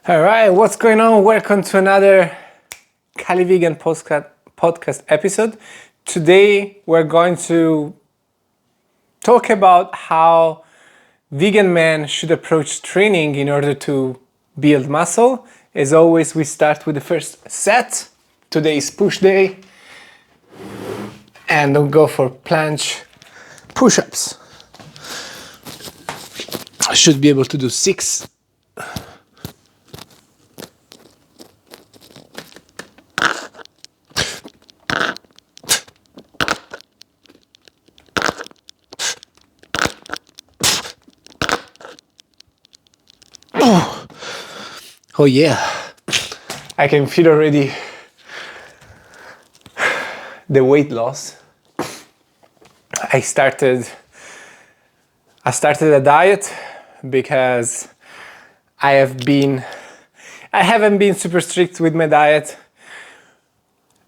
All right, what's going on? Welcome to another CALIVEGAN podcast episode. Today we're going to talk about how vegan men should approach training in order to build muscle. As always, we start with the first set. Today is push day, and we'll go for planche push-ups. I should be able to do 6. Oh yeah, I can feel already the weight loss. I started a diet because I haven't been super strict with my diet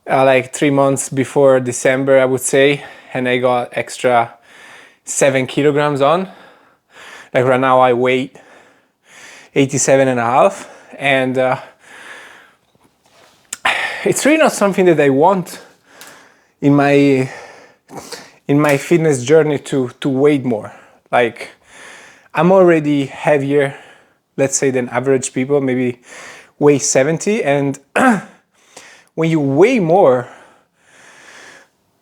like 3 months before December, I would say, and I got extra 7 kilograms on. Like right now I weigh 87 and a half, and it's really not something that I want in my fitness journey to weight more. Like, I'm already heavier, let's say, than average people, maybe weigh 70, and when you weigh more,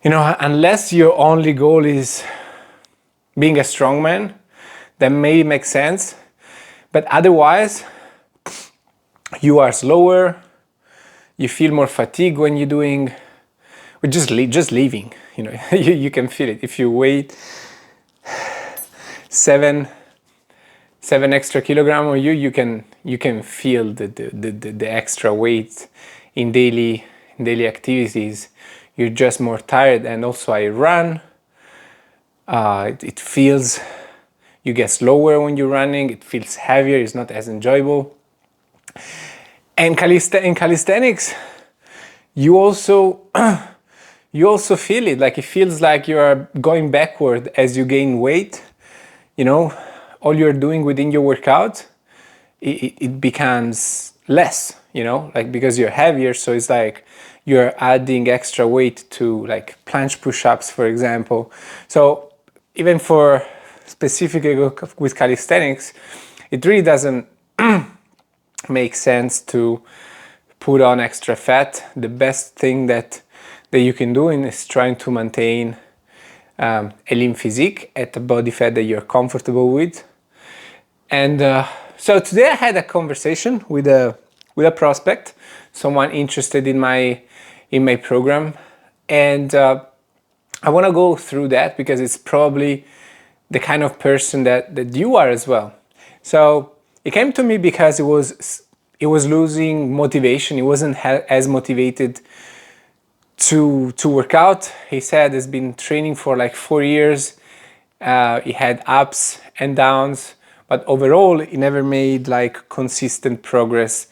unless your only goal is being a strongman, that may make sense. But otherwise, you are slower, you feel more fatigue when you're doing, or just leaving, you can feel it. If you weigh 7 extra kilogram on you can feel the extra weight in daily activities. You're just more tired, and also I run. It feels, you get slower when you're running. It feels heavier. It's not as enjoyable. And in calisthenics, you also feel it. Like, it feels like you are going backward as you gain weight. All you're doing within your workout, it becomes less. Like, because you're heavier, so it's like you're adding extra weight to, like, planche push-ups, for example. So even for specifically with calisthenics, it really doesn't make sense to put on extra fat. The best thing that you can do is trying to maintain a lean physique at a body fat that you're comfortable with. And so today I had a conversation with a prospect, someone interested in my program, and I want to go through that because it's probably the kind of person that you are as well. So it came to me because it was losing motivation. He wasn't as motivated to work out. He said he's been training for like 4 years. He had ups and downs, but overall he never made like consistent progress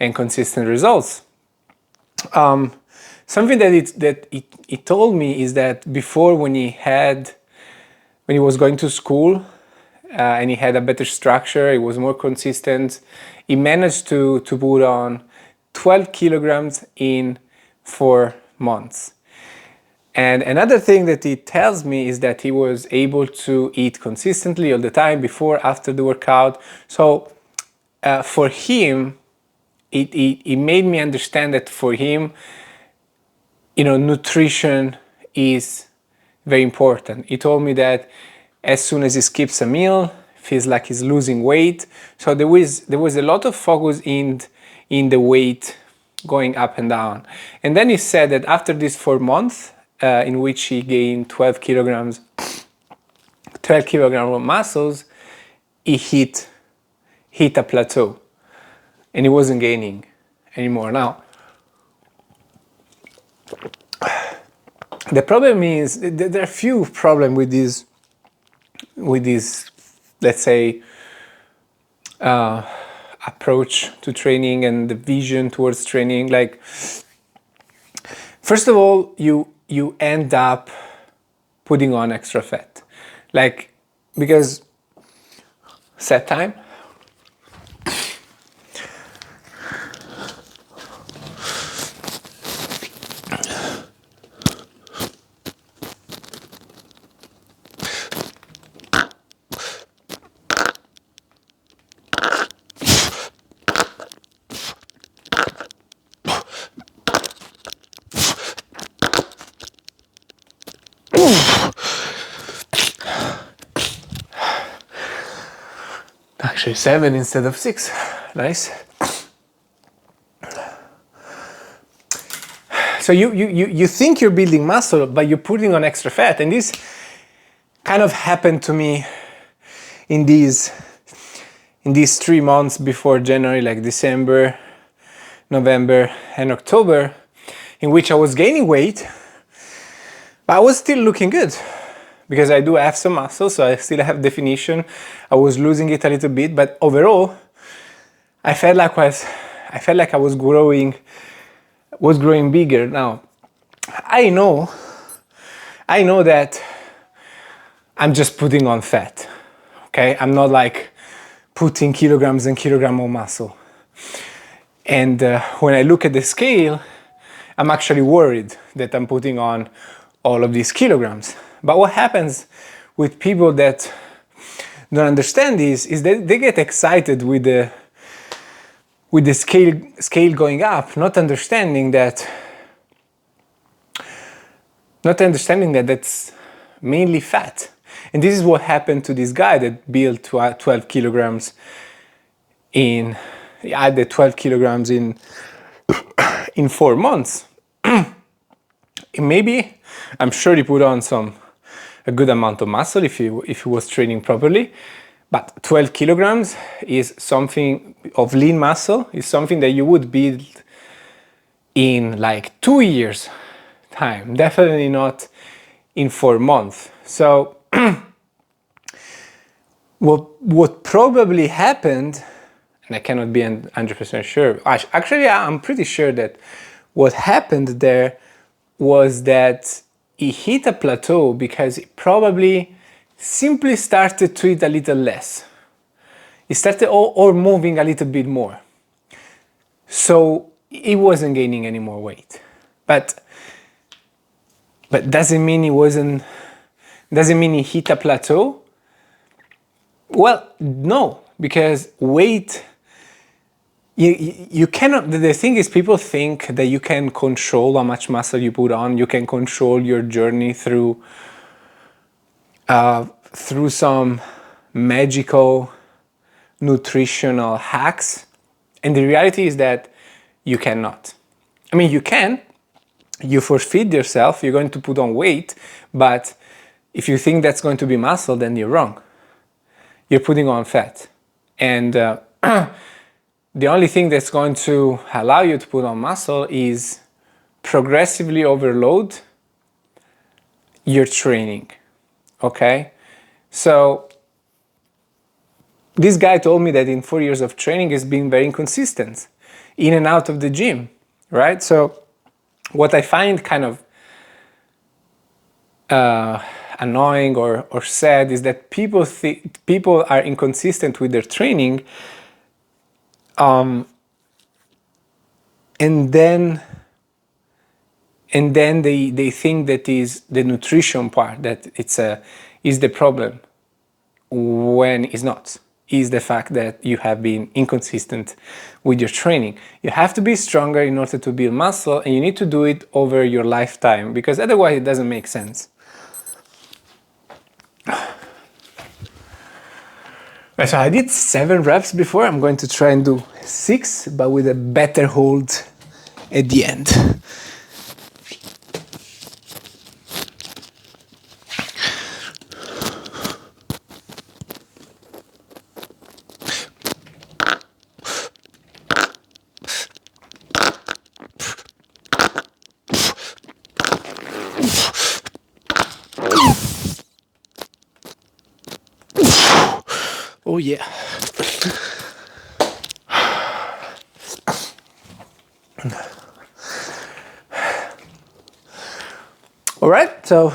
and consistent results. Something that he told me is that before, when he was going to school, and he had a better structure, he was more consistent, he managed to put on 12 kilograms in 4 months. And another thing that he tells me is that he was able to eat consistently all the time, before, after the workout. So for him, it made me understand that for him, nutrition is very important. He told me that as soon as he skips a meal, feels like he's losing weight. So there was a lot of focus in the weight going up and down. And then he said that after these 4 months, in which he gained 12 kilograms of muscles, he hit a plateau, and he wasn't gaining anymore. Now, the problem is, there are a few problems with this, let's say, approach to training and the vision towards training. Like, first of all, you end up putting on extra fat, like, because set time. Actually 7 instead of 6. Nice. So you think you're building muscle, but you're putting on extra fat. And this kind of happened to me in these 3 months before January, like December, November, and October, in which I was gaining weight, but I was still looking good because I do have some muscle, so I still have definition. I was losing it a little bit, but overall, I felt like I was growing bigger. Now, I know that I'm just putting on fat. Okay, I'm not like putting kilograms and kilograms of muscle. And when I look at the scale, I'm actually worried that I'm putting on all of these kilograms. But what happens with people that don't understand this is that they get excited with the scale going up, not understanding that that's mainly fat. And this is what happened to this guy that built 12 kilograms added 12 kilograms in 4 months. Maybe, I'm sure he put on a good amount of muscle if he was training properly, but 12 kilograms is something of lean muscle, is something that you would build in like 2 years time, definitely not in 4 months. So what probably happened, and I cannot be 100% sure, actually I'm pretty sure that what happened there was that he hit a plateau because he probably simply started to eat a little less. He started or moving a little bit more. So he wasn't gaining any more weight. But doesn't mean he hit a plateau? Well, no, because weight, you cannot, the thing is, people think that you can control how much muscle you put on, you can control your journey through some magical nutritional hacks. And the reality is that you cannot. I mean, you can, you force feed yourself, you're going to put on weight, but if you think that's going to be muscle, then you're wrong. You're putting on fat. And the only thing that's going to allow you to put on muscle is progressively overload your training. Okay? So this guy told me that in 4 years of training he's been very inconsistent, in and out of the gym, right? So what I find kind of annoying or sad is that people are inconsistent with their training, and then they think that is the nutrition part that is the problem, when it's not. Is the fact that you have been inconsistent with your training. You have to be stronger in order to build muscle, and you need to do it over your lifetime, because otherwise it doesn't make sense. So I did 7 reps before. I'm going to try and do 6, but with a better hold at the end. Oh yeah. All right, so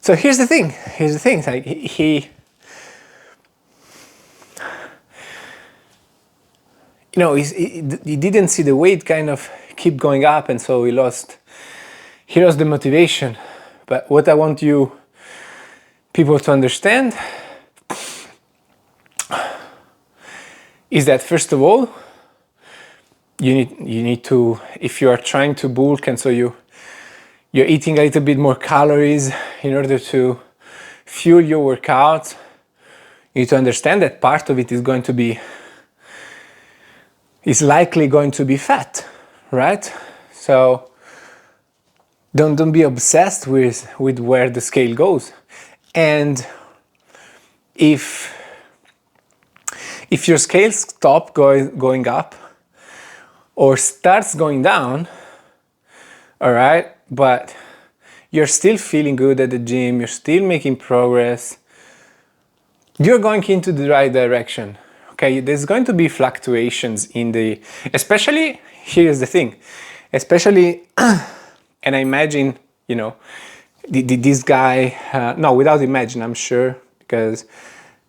here's the thing. Like he didn't see the weight kind of keep going up, and so he lost the motivation. But what I want you people to understand is that, first of all, you need to, if you are trying to bulk, and so you're eating a little bit more calories in order to fuel your workout, You need to understand that part of it is likely going to be fat, right? So don't be obsessed with where the scale goes. And if your scale stops going up or starts going down, all right, but you're still feeling good at the gym, you're still making progress, you're going into the right direction. Okay, there's going to be fluctuations in the, especially, here's the thing, especially, and I imagine, you know, this guy, no, without imagine, I'm sure, because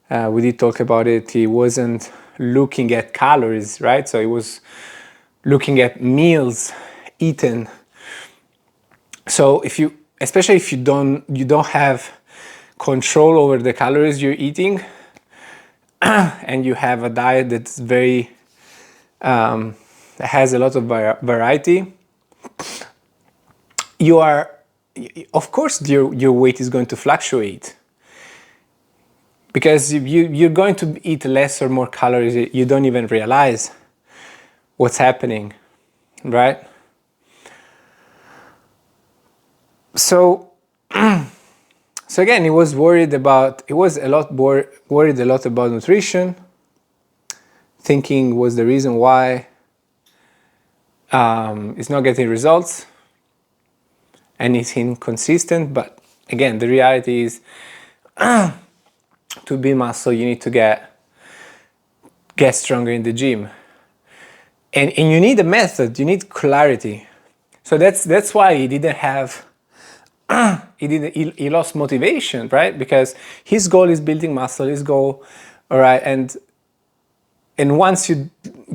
we did talk about it, he wasn't looking at calories, right? So he was looking at meals eaten. So especially if you don't have control over the calories you're eating, and you have a diet that's very that has a lot of variety, of course your weight is going to fluctuate, because you're going to eat less or more calories. You don't even realize what's happening, right? So again, he was worried about nutrition, thinking was the reason why it's not getting results and it's inconsistent. But again, the reality is to build muscle, you need to get stronger in the gym. And you need a method, you need clarity. So that's why he didn't have he lost motivation, right? Because his goal is building muscle, all right, and once you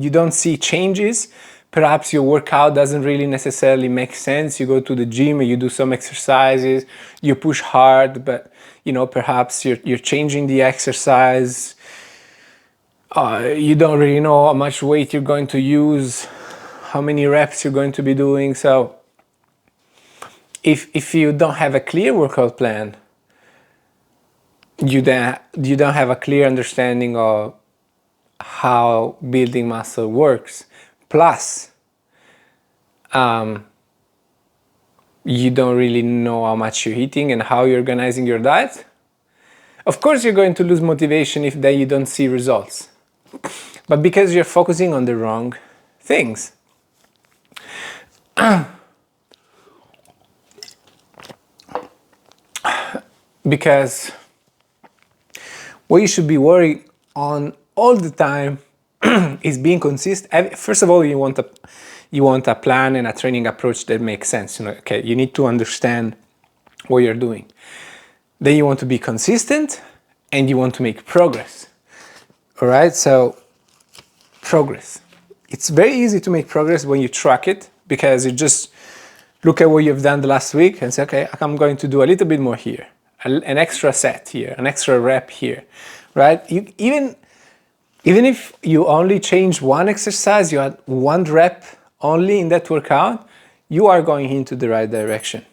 don't see changes, perhaps your workout doesn't really necessarily make sense. You go to the gym and you do some exercises, you push hard, but you know, perhaps you're changing the exercise. You don't really know how much weight you're going to use, how many reps you're going to be doing. So if you don't have a clear workout plan, you don't have a clear understanding of how building muscle works. Plus, you don't really know how much you're eating and how you're organizing your diet. Of course, you're going to lose motivation if then you don't see results. But because you're focusing on the wrong things. Because what you should be worried on all the time is being consistent. First of all, you want a plan and a training approach that makes sense. You know, okay, you need to understand what you're doing. Then you want to be consistent and you want to make progress. All right, so progress. It's very easy to make progress when you track it, because you just look at what you've done the last week and say, okay, I'm going to do a little bit more here, an extra set here, an extra rep here, right? Even if you only change one exercise, you had one rep only in that workout, you are going into the right direction.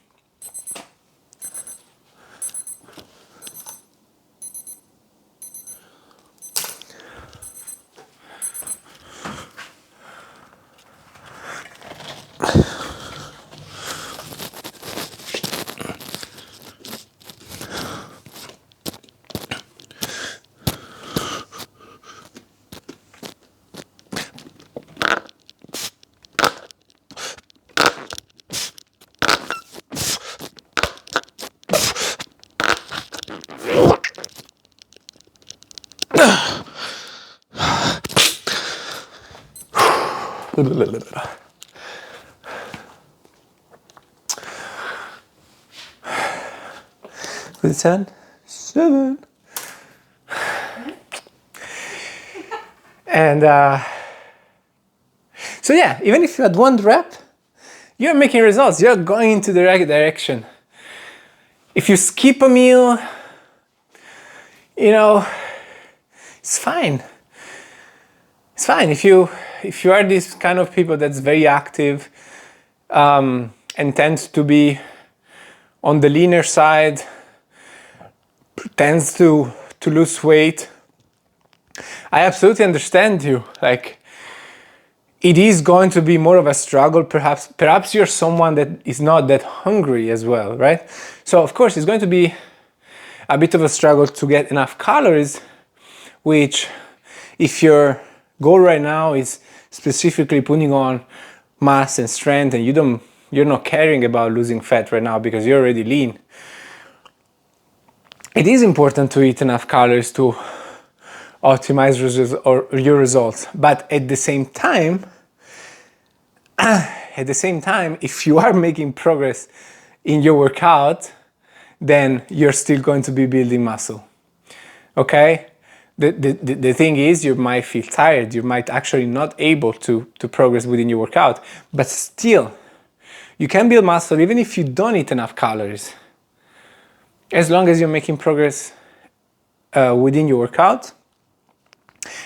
With 10, 7. And so yeah, even if you had one rep, you're making results. You're going into the right direction. If you skip a meal, you know, it's fine. It's fine. If you are this kind of people that's very active and tends to be on the leaner side, tends to lose weight, I absolutely understand you. Like, it is going to be more of a struggle. Perhaps you're someone that is not that hungry as well, right? So of course it's going to be a bit of a struggle to get enough calories, which, if your goal right now is specifically putting on mass and strength, and you're not caring about losing fat right now because you're already lean, it is important to eat enough calories to optimize your results. But at the same time, if you are making progress in your workout, then you're still going to be building muscle. Okay? The thing is, you might feel tired, you might actually not able to progress within your workout, but still, you can build muscle even if you don't eat enough calories. As long as you're making progress within your workout.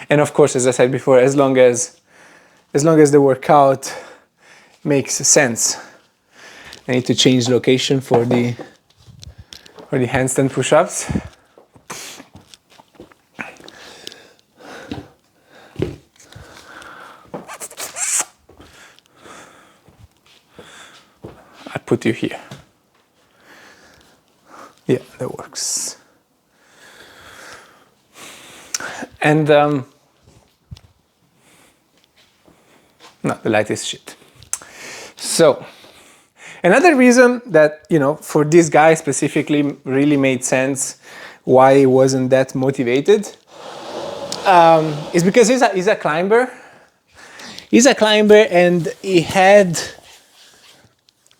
And of course, as I said before, as long as the workout makes sense. I need to change location for the handstand push-ups. I put you here. Yeah, that works. And no, the light is shit. So another reason that, for this guy specifically really made sense why he wasn't that motivated is because he's a climber. He's a climber, and he had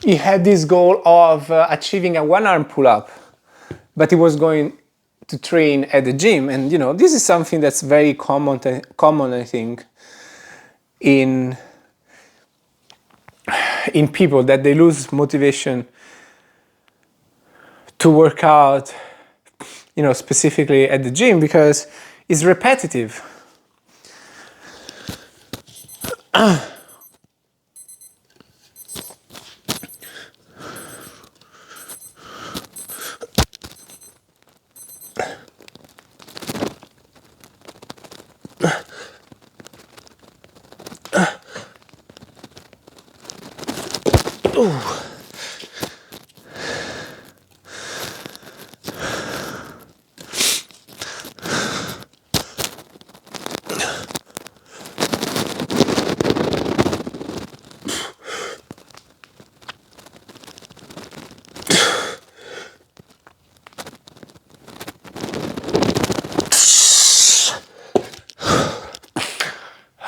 this goal of achieving a one-arm pull-up, but he was going to train at the gym. And this is something that's very common, I think, in people, that they lose motivation to work out, specifically at the gym, because it's repetitive.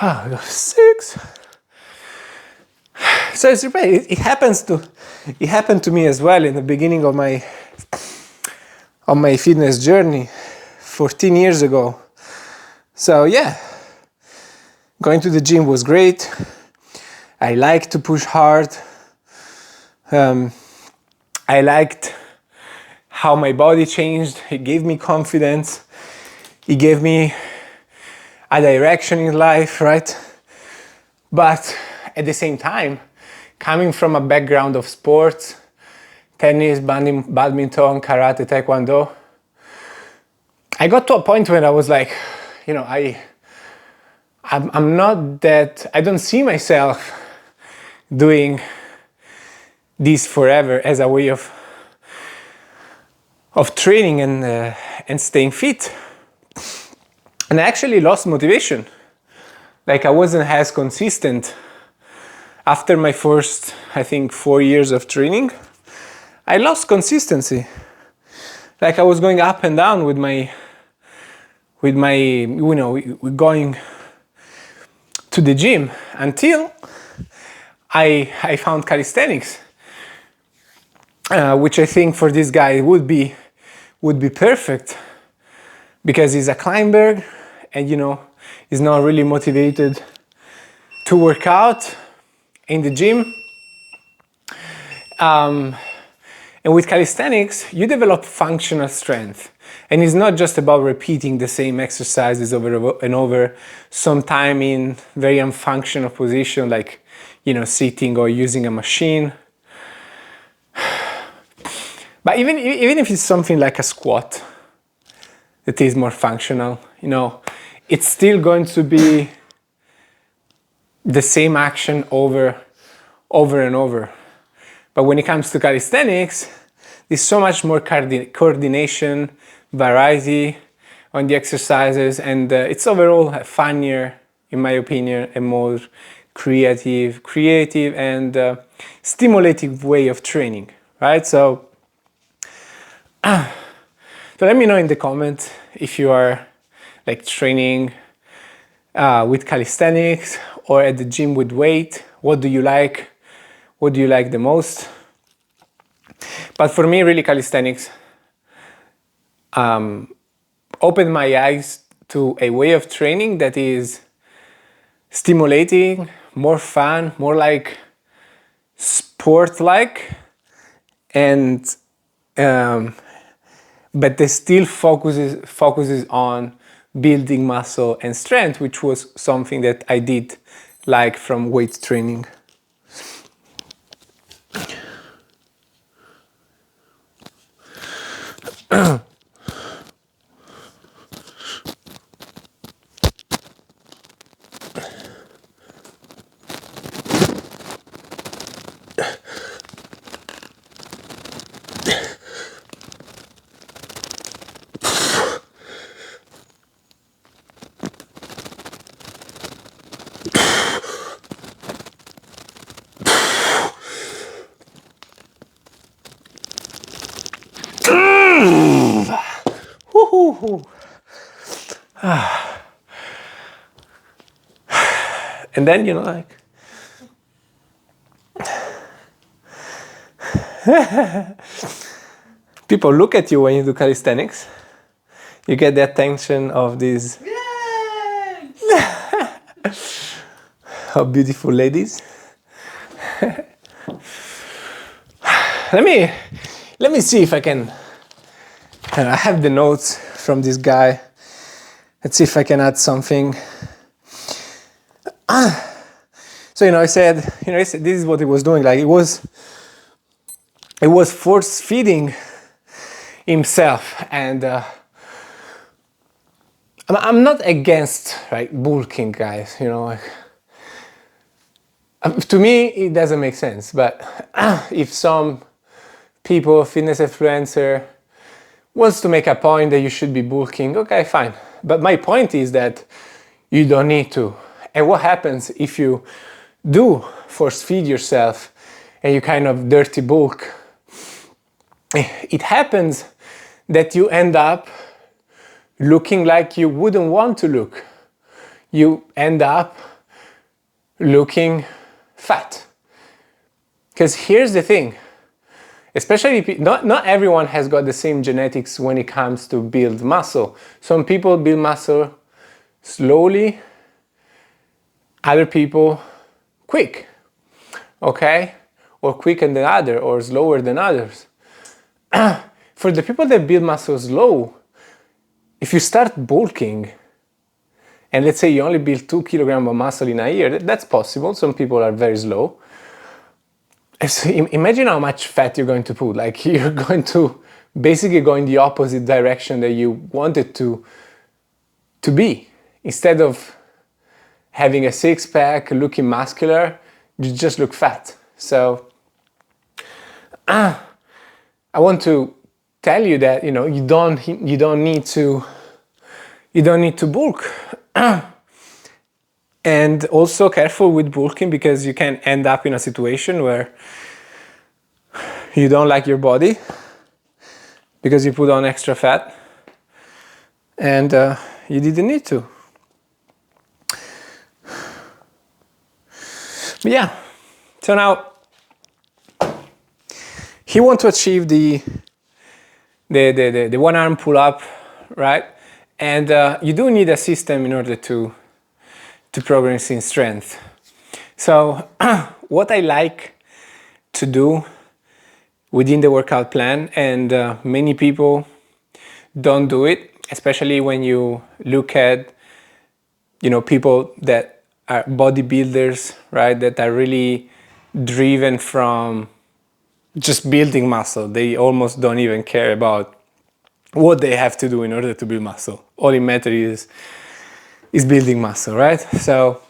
I got 6. So it's right. It happened to me as well in the beginning of my fitness journey 14 years ago. So yeah, going to the gym was great. I liked to push hard. I liked how my body changed. It gave me confidence. It gave me a direction in life, right? But at the same time, coming from a background of sports, tennis, badminton, karate, taekwondo, I got to a point when I was like, I'm not that, I don't see myself doing this forever as a way of training and staying fit. And I actually lost motivation. Like, I wasn't as consistent. After my first, I think, 4 years of training, I lost consistency. Like, I was going up and down with my going to the gym until I found calisthenics, which I think for this guy would be perfect, because he's a climber and he's not really motivated to work out in the gym. And with calisthenics, you develop functional strength. And it's not just about repeating the same exercises over and over, sometime in very unfunctional position, like, sitting or using a machine. But even if it's something like a squat that is more functional, it's still going to be the same action over and over. But when it comes to calisthenics, there's so much more coordination, variety on the exercises, and it's overall funnier, in my opinion, a more creative and stimulating way of training, right? So let me know in the comments if you are like training with calisthenics or at the gym with weight. What do you like? What do you like the most? But for me, really, calisthenics opened my eyes to a way of training that is stimulating, more fun, more like sport-like, and but they still focuses on building muscle and strength, which was something that I did like from weight training. And then, you know, like people look at you when you do calisthenics. You get the attention of these of beautiful ladies. Let me see if I can. I have the notes from this guy. Let's see if I can add something. So, you know, I said, this is what he was doing. Like it was force feeding himself, and I'm not against bulking, guys. You know, to me it doesn't make sense. But if some people, fitness influencer, wants to make a point that you should be bulking, okay, fine. But my point is that you don't need to. And what happens if you do force feed yourself and you kind of dirty bulk? It happens that you end up looking like you wouldn't want to look. You end up looking fat. Because here's the thing, especially not everyone has got the same genetics when it comes to build muscle. Some people build muscle slowly, other people quick, okay? Or quicker than others, or slower than others. For the people that build muscle slow, if you start bulking, and let's say you only build 2 kilograms of muscle in a year, that's possible. Some people are very slow. So imagine how much fat you're going to put. Like you're going to basically go in the opposite direction that you wanted to be. Instead of having a six-pack, looking muscular, you just look fat. So I want to tell you that you don't need to bulk. And also careful with bulking, because you can end up in a situation where you don't like your body because you put on extra fat and you didn't need to. But yeah, so now he wants to achieve the one arm pull up, right? And you do need a system in order to progress in strength. So what I like to do within the workout plan, and many people don't do it, especially when you look at people that are bodybuilders, right, that are really driven from just building muscle. They almost don't even care about what they have to do in order to build muscle. All it matters is is building muscle, right? So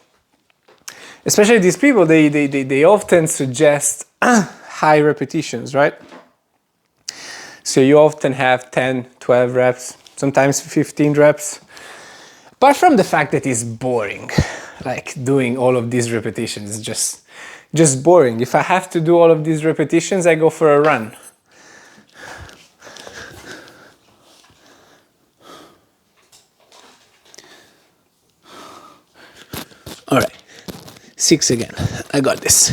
especially these people, they often suggest high repetitions, right? So you often have 10, 12 reps, sometimes 15 reps. Apart from the fact that it's boring, like doing all of these repetitions, just boring. If I have to do all of these repetitions, I go for a run. All right, 6 again. I got this.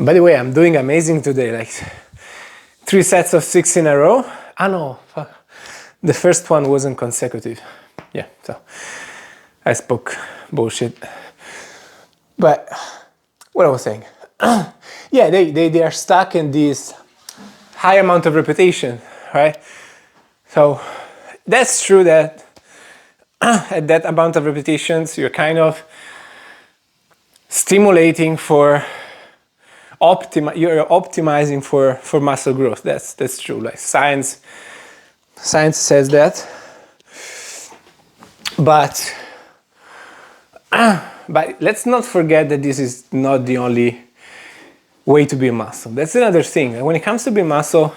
By the way, I'm doing amazing today, like 3 sets of 6 in a row. Ah no, fuck. The first one wasn't consecutive. Yeah, so I spoke bullshit. But what I was saying, yeah, they are stuck in this high amount of repetition, right? So that's true that at that amount of repetitions, you're kind of stimulating for you're optimizing for muscle growth. That's true. Like science says that. But let's not forget that this is not the only way to build muscle. That's another thing. When it comes to build muscle,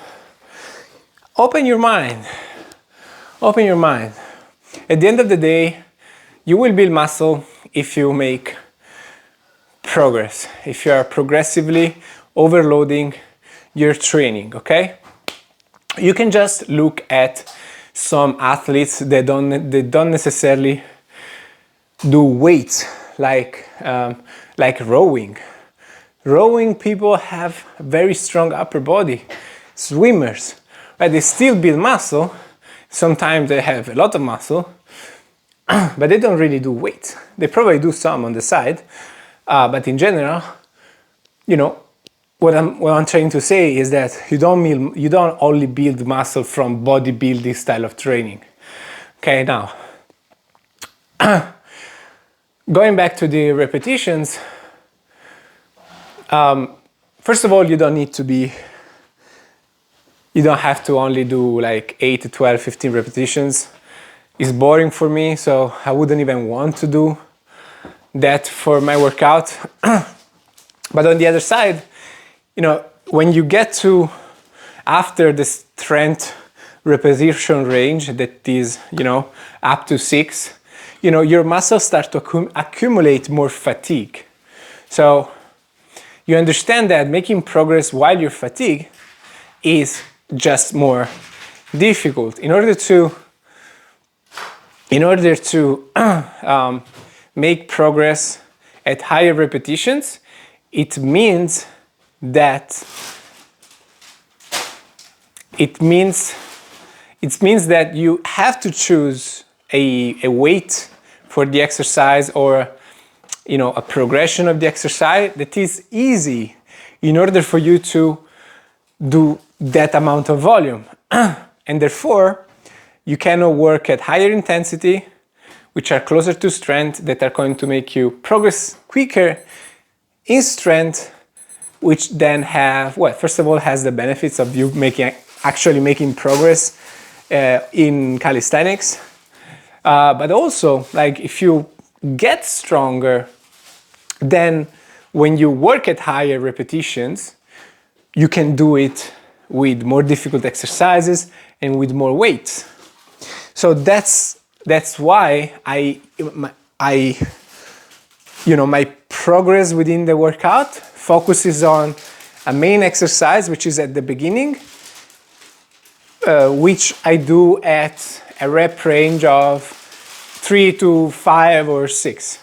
open your mind. Open your mind. At the end of the day, you will build muscle if you make progress, if you are progressively overloading your training, okay? You can just look at some athletes that don't necessarily do weights, like rowing. Rowing people have very strong upper body. Swimmers, right? They still build muscle. Sometimes they have a lot of muscle, but they don't really do weights. They probably do some on the side, but in general, you know, what I'm trying to say is that you don't only build muscle from bodybuilding style of training. Okay, now going back to the repetitions. First of all, you don't have to only do like 8 to 12, 15 repetitions. It's boring for me, so I wouldn't even want to do that for my workout. But on the other side, you know, when you get to after the strength repetition range that is, you know, up to 6, you know, your muscles start to accumulate more fatigue. So you understand that making progress while you're fatigued is just more difficult. In order to make progress at higher repetitions, it means that you have to choose a weight for the exercise, or you know, a progression of the exercise that is easy in order for you to do that amount of volume. And therefore, you cannot work at higher intensity, which are closer to strength, that are going to make you progress quicker in strength, which then have, well, first of all, has the benefits of you actually making progress in calisthenics. But also, like, if you get stronger, then when you work at higher repetitions, you can do it with more difficult exercises and with more weight. So that's why my progress within the workout focuses on a main exercise, which is at the beginning, which I do at a rep range of 3 to 5 or 6.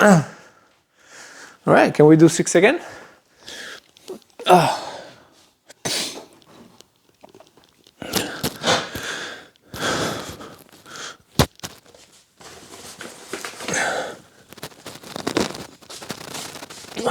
All right, can we do 6 again? All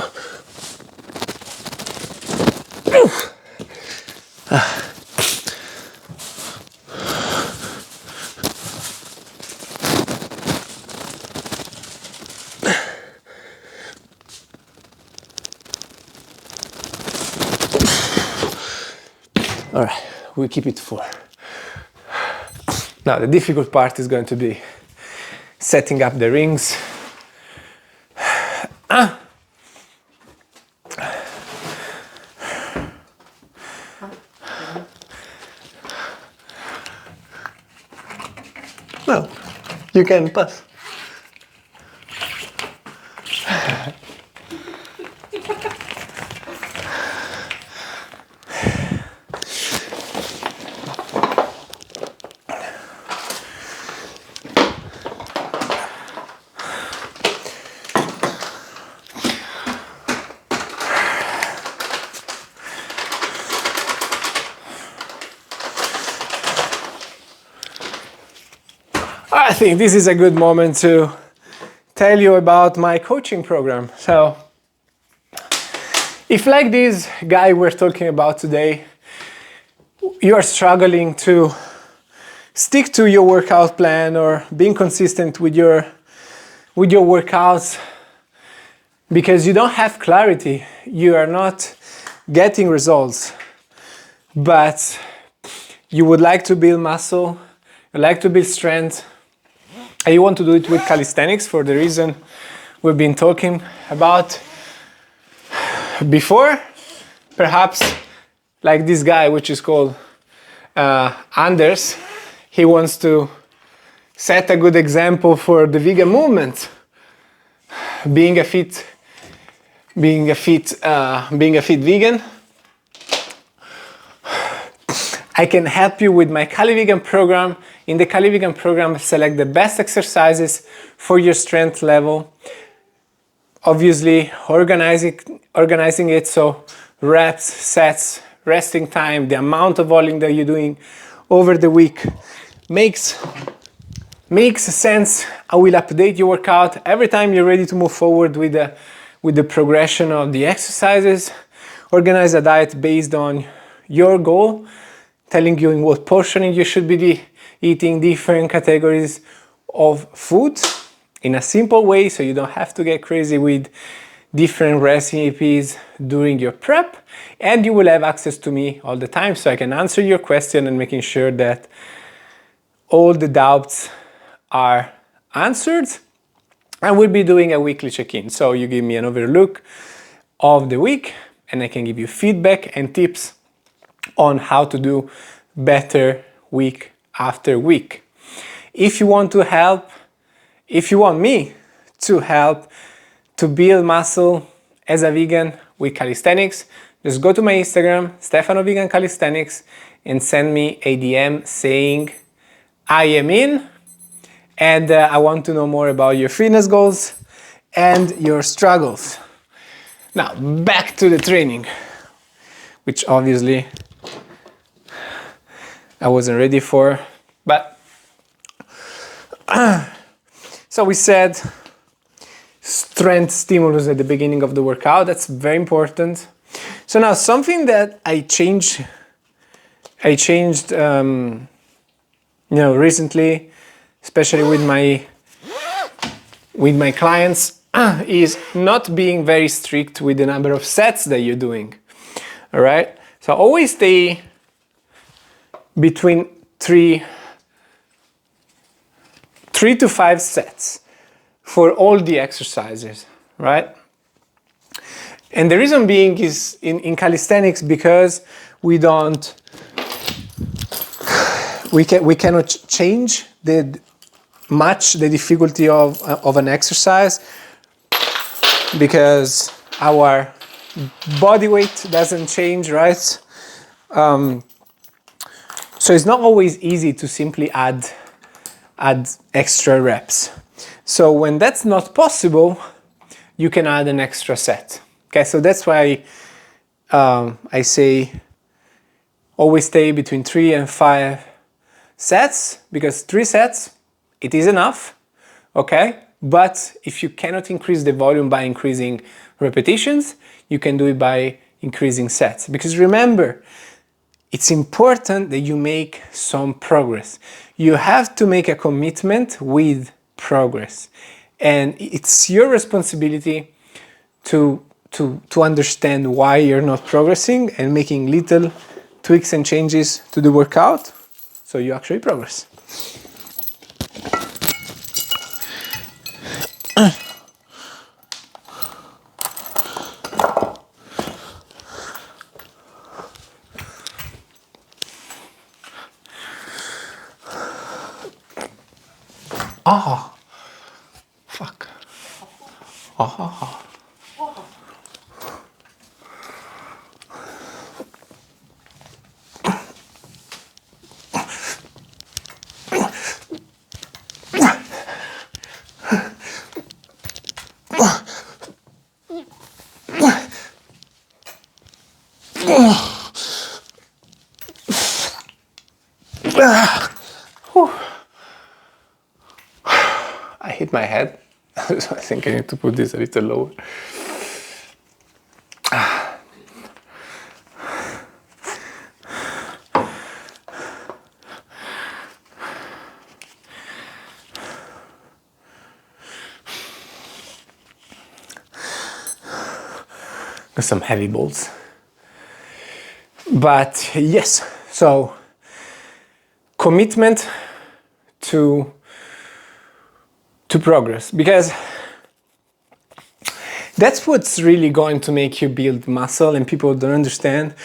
right, we keep it 4. Now the difficult part is going to be setting up the rings. No, you can pass. I think this is a good moment to tell you about my coaching program. So, if like this guy we're talking about today, you are struggling to stick to your workout plan or being consistent with your workouts because you don't have clarity, you are not getting results, but you would like to build muscle, you like to build strength, and you want to do it with calisthenics for the reason we've been talking about before, perhaps like this guy, which is called Anders, he wants to set a good example for the vegan movement, being a fit vegan. I can help you with my CALIVEGAN program. In the CALIVEGAN program, select the best exercises for your strength level. Obviously, organizing it so reps, sets, resting time, the amount of volume that you're doing over the week makes sense. I will update your workout every time you're ready to move forward with the progression of the exercises. Organize a diet based on your goal, telling you in what portioning you should be eating different categories of food in a simple way, so you don't have to get crazy with different recipes during your prep, and you will have access to me all the time so I can answer your question and making sure that all the doubts are answered. I will be doing a weekly check-in, so you give me an overlook of the week and I can give you feedback and tips on how to do better week after week. If you want me to help to build muscle as a vegan with calisthenics, just go to my Instagram, Stefano Vegan Calisthenics, and send me a DM saying I am in and I want to know more about your fitness goals and your struggles. Now back to the training, which obviously I wasn't ready for, but so we said strength stimulus at the beginning of the workout. That's very important. So now something that I changed recently, especially with my clients, is not being very strict with the number of sets that you're doing. All right, so always stay between 3 to 5 sets for all the exercises, right? And the reason being is in calisthenics, because we cannot change the difficulty of an exercise because our body weight doesn't change, right? So it's not always easy to simply add extra reps. So when that's not possible, you can add an extra set. Okay, so that's why I say always stay between 3 and 5 sets, because 3 sets, it is enough. okay? But if you cannot increase the volume by increasing repetitions, you can do it by increasing sets. Because remember, it's important that you make some progress. You have to make a commitment with progress. And it's your responsibility to understand why you're not progressing and making little tweaks and changes to the workout so you actually progress. Ah, fuck. Ah. I hit my head, so I think I need to put this a little lower. Got some heavy balls. But yes, so commitment to progress, because that's what's really going to make you build muscle, and people don't understand.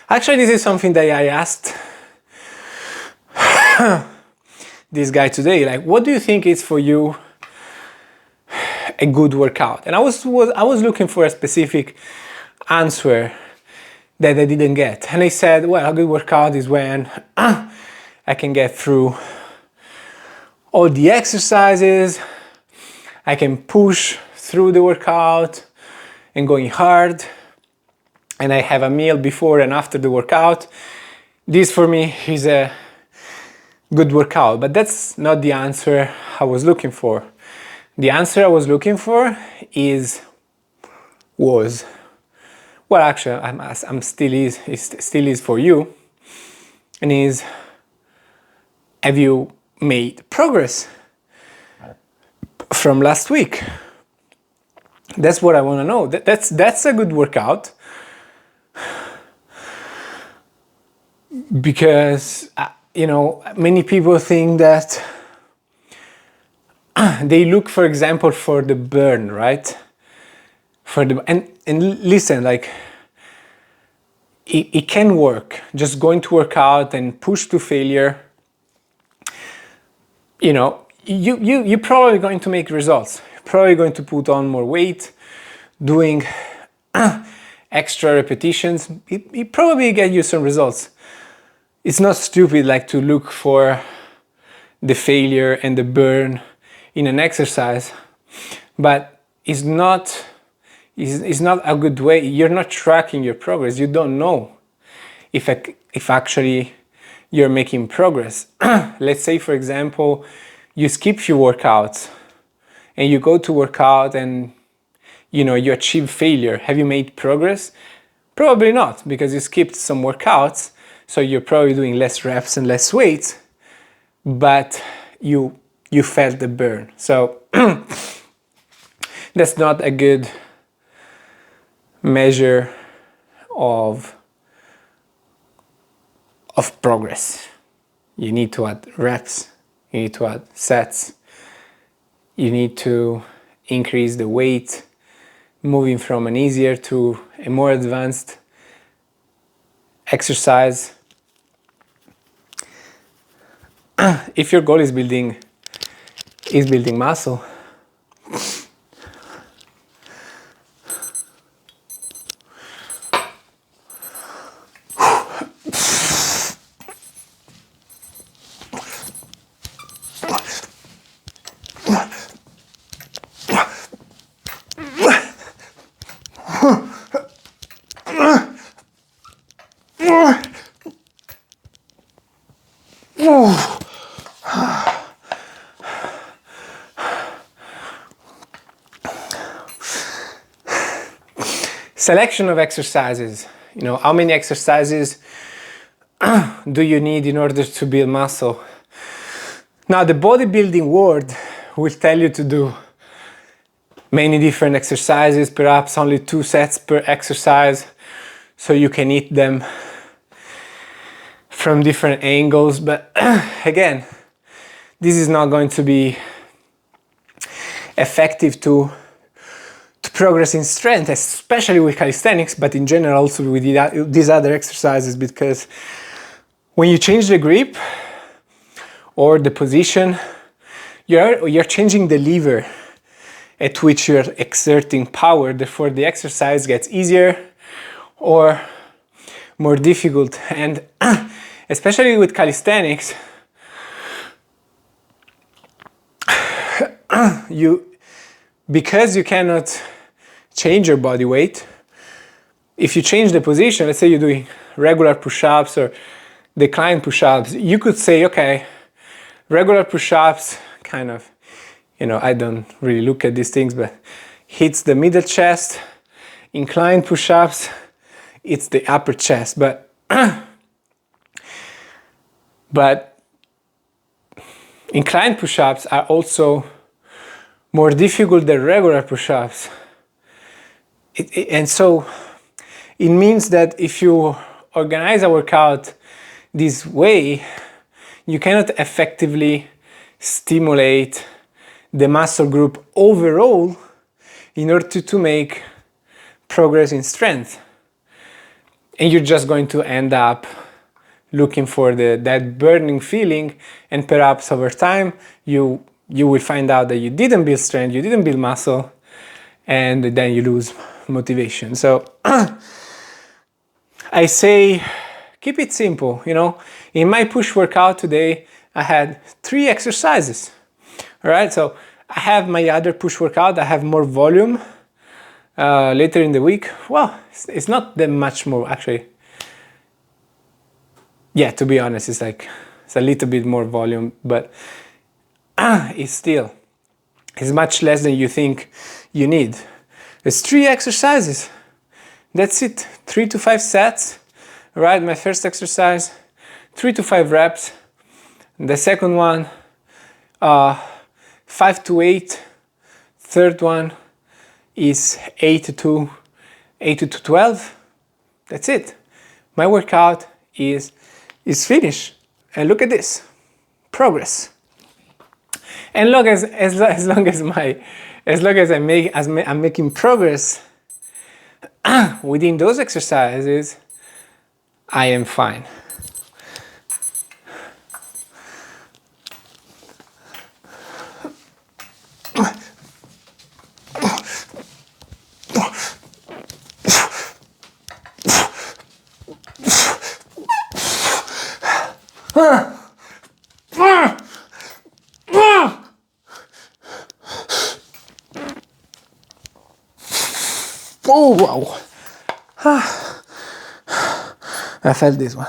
Actually, this is something that I asked this guy today, like, what do you think is for you a good workout? And I was looking for a specific answer that I didn't get. And I said, well, a good workout is when I can get through all the exercises, I can push through the workout and going hard, and I have a meal before and after the workout. This for me is a good workout, but that's not the answer I was looking for. The answer I was looking for was, well, actually, I'm still is for you, and is, have you made progress from last week? That's what I want to know. That's a good workout, because many people think that they look, for example, for the burn, right? And listen, like, it can work. Just going to work out and push to failure, you're probably going to make results. You're probably going to put on more weight, doing extra repetitions. It probably get you some results. It's not stupid, like, to look for the failure and the burn in an exercise, but it's not a good way. You're not tracking your progress. You don't know if actually you're making progress. Let's say, for example, you skip few workouts and you go to work out and you achieve failure. Have you made progress? Probably not, because you skipped some workouts, so you're probably doing less reps and less weight, but you felt the burn. So that's not a good measure of progress. You need to add reps, you need to add sets, you need to increase the weight, moving from an easier to a more advanced exercise. If your goal is building muscle, Selection of exercises. You know, how many exercises do you need in order to build muscle? Now, the bodybuilding world will tell you to do many different exercises, perhaps only 2 sets per exercise, so you can hit them from different angles. But again, this is not going to be effective to progress in strength, especially with calisthenics, but in general also with these other exercises, because when you change the grip or the position, you're changing the lever at which you're exerting power. Therefore, the exercise gets easier or more difficult. And especially with calisthenics, because you cannot change your body weight, if you change the position, let's say you're doing regular push-ups or decline push-ups, you could say, okay, regular push-ups kind of, you know, I don't really look at these things, but hits the middle chest. Incline push-ups, it's the upper chest. But incline push-ups are also more difficult than regular push-ups. And so it means that if you organize a workout this way, you cannot effectively stimulate the muscle group overall in order to make progress in strength. And you're just going to end up looking for that burning feeling, and perhaps over time you will find out that you didn't build strength, you didn't build muscle, and then you lose motivation. So I say keep it simple. You know, in my push workout today I had 3 exercises. All right, so I have my other push workout, I have more volume later in the week. Well, it's not that much more actually. Yeah, to be honest, it's a little bit more volume, but it's much less than you think you need. There's 3 exercises. That's it. 3 to 5 sets. Right, my first exercise, 3 to 5 reps. The second one, 5 to 8. Third one is 8 to 12. That's it. My workout is finished. And look at this. Progress. And look, as long as I'm making progress within those exercises, I am fine. Oh, wow. I felt this one.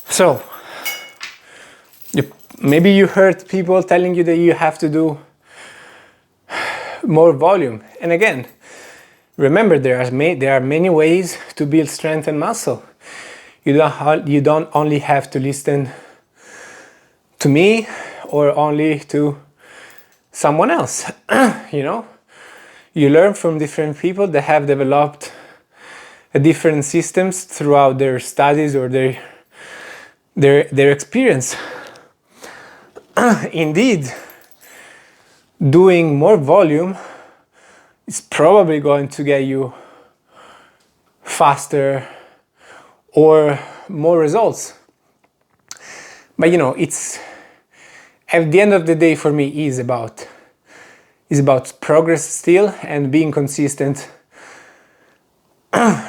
So, maybe you heard people telling you that you have to do more volume. And again, remember, there are many ways to build strength and muscle. You don't only have to listen to me or only to someone else. You know, you learn from different people that have developed different systems throughout their studies or their experience. Indeed, doing more volume is probably going to get you faster or more results. But you know, it's at the end of the day, for me, is about progress still and being consistent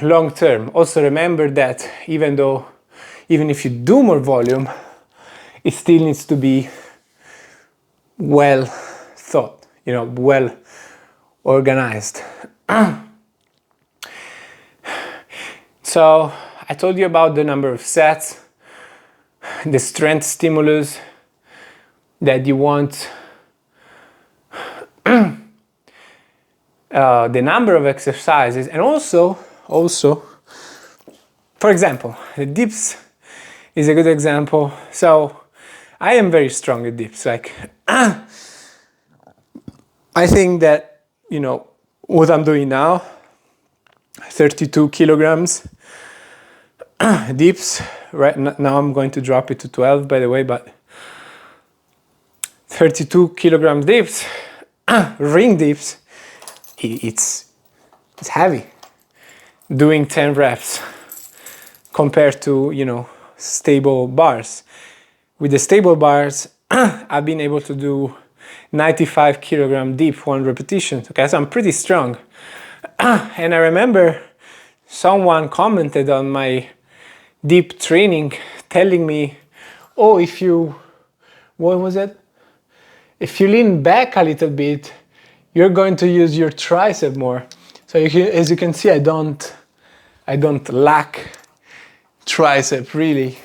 long term. Also remember that even if you do more volume, it still needs to be well thought, you know, well organized. So I told you about the number of sets, the strength stimulus, that you want the number of exercises, and also, for example, the dips is a good example. So I am very strong at dips. Like, I think that, you know, what I'm doing now, 32 kilograms dips, right now I'm going to drop it to 12, by the way, but 32 kilogram dips, ring dips, it's heavy. Doing 10 reps compared to, you know, stable bars. With the stable bars, I've been able to do 95 kilogram dip, 1 repetition. Okay, so I'm pretty strong. And I remember someone commented on my deep training telling me, oh, if you, what was it? If you lean back a little bit, you're going to use your tricep more. So as you can see, I don't lack tricep really.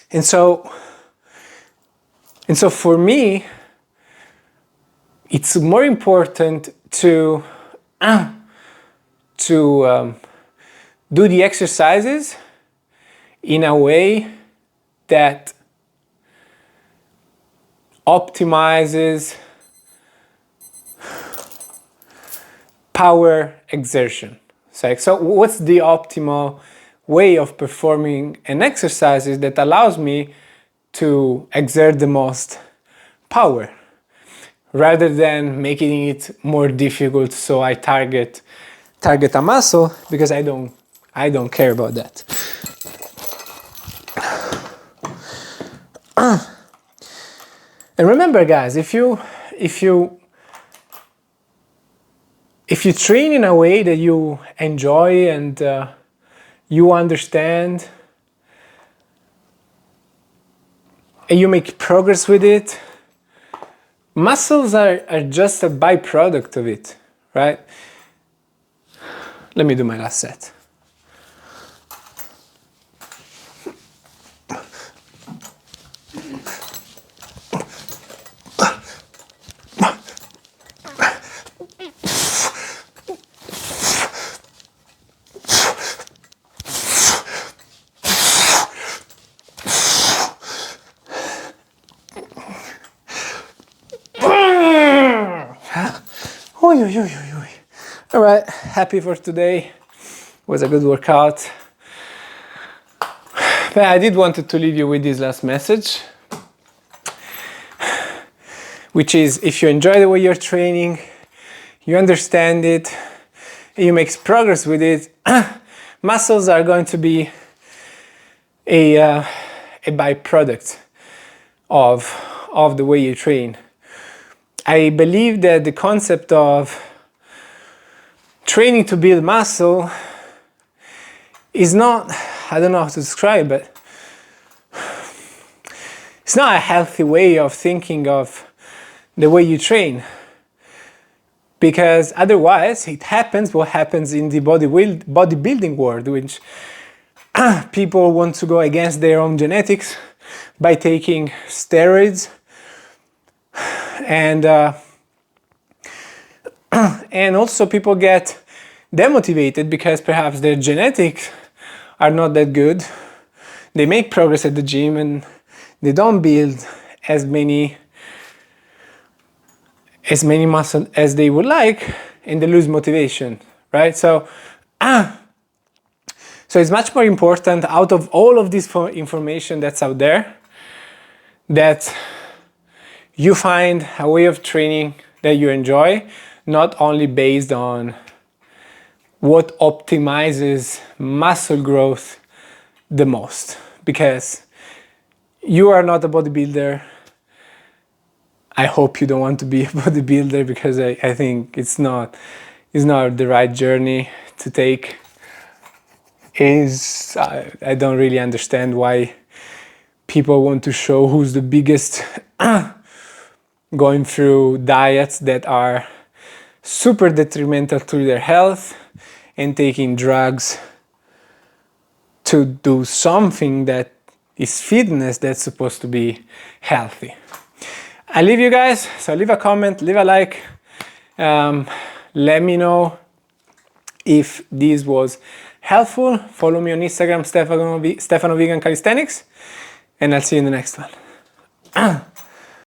And so for me, it's more important to do the exercises in a way that optimizes power exertion. So what's the optimal way of performing an exercise that allows me to exert the most power, rather than making it more difficult so I target a muscle, because I don't care about that. And remember, guys, if you train in a way that you enjoy and you understand, and you make progress with it, muscles are just a byproduct of it, right? Let me do my last set. All right, happy for today. Was a good workout. But I did wanted to leave you with this last message, which is, if you enjoy the way you're training, you understand it, and you make progress with it, muscles are going to be a byproduct of the way you train. I believe that the concept of training to build muscle is not, I don't know how to describe it, it's not a healthy way of thinking of the way you train. Because otherwise, it happens what happens in the bodybuilding world, which people want to go against their own genetics by taking steroids, and also people get demotivated because perhaps their genetics are not that good. They make progress at the gym and they don't build as many muscle as they would like, and they lose motivation, right? So it's much more important, out of all of this information that's out there, that you find a way of training that you enjoy, not only based on what optimizes muscle growth the most. Because you are not a bodybuilder. I hope you don't want to be a bodybuilder, because I think it's not the right journey to take. I don't really understand why people want to show who's the biggest, going through diets that are super detrimental to their health and taking drugs to do something that It's fitness that's supposed to be healthy. I leave you guys, so leave a comment, leave a like. Let me know if this was helpful. Follow me on Instagram, Stefano Vegan Calisthenics, and I'll see you in the next one.